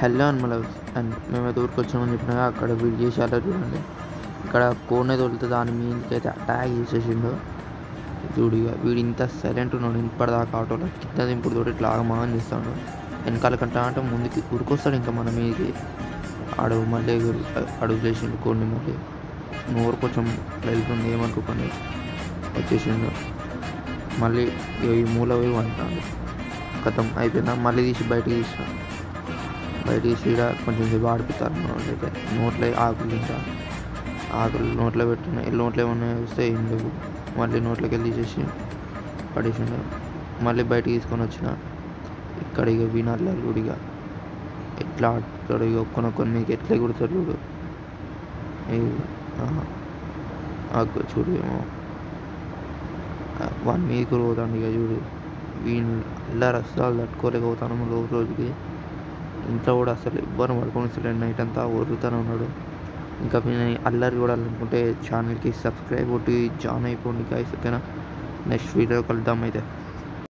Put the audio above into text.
Hello animal house and మేమైతే ఊరికి వచ్చినామని చెప్పినా అక్కడ వీడు చేసేలా చూడండి. ఇక్కడ కోనే తోలితే దాని మీదకి అయితే అటాక్ చేసేసిండు చూడిగా. వీడు ఇంత సైలెంట్ ఉన్నాడు ఇప్పటిదాకా ఆటోలో. కింద దింపుడు తోటి ఇట్లా ఆగమాగం చేస్తాడు. వెనకాల కంటా అంటే ముందుకి ఉరికొస్తాడు ఇంకా మన మీదకి. ఆడు మళ్ళీ అడుగు చేసిండు కొన్ని మళ్ళీ నోరు కొంచెం వెళ్తుంది ఏమనుకోకుండా వచ్చేసిండు. మళ్ళీ ఈ మూల పోయి అంటాడు. కథం అయిపోయిందా మళ్ళీ తీసి బయటకు తీసిన. బయట తీసి ఇక్కడ కొంచెం సేపు ఆడిపిస్తారు అయితే నోట్లో ఆకులు ఇంకా ఆకులు నోట్లో పెట్టిన నోట్లో ఏమన్నా వస్తే ఏం లేవు. మళ్ళీ నోట్లోకి వెళ్ళి తీసేసి పడేసిండు. మళ్ళీ బయటకు తీసుకొని వచ్చిన. ఇక్కడ ఇక వినర్లే చూడిగా ఎట్లా ఆడుతాడు ఇక ఒక్కొక్కని మీకు ఎట్లా కుడతాడు చూడు. చూడు ఏమో వన్ వీక్ పోతాడు ఇక చూడు. వీళ్ళు ఇలా రస్తాలు తట్టుకోలేకపోతాను రోజుకి. ఇంట్లో కూడా అసలు ఎవ్వరు పడుకొని వస్తలేడు. నైట్ అంతా ఒర్రుతూనే ఉన్నాడు. ఇంకా నేను అల్లరి కూడా అనుకుంటే ఛానల్కి సబ్స్క్రైబ్ కొట్టి జాయిన్ అయిపోండి గైస్. ఓకేనా, నెక్స్ట్ వీడియో కలుద్దాం అయితే.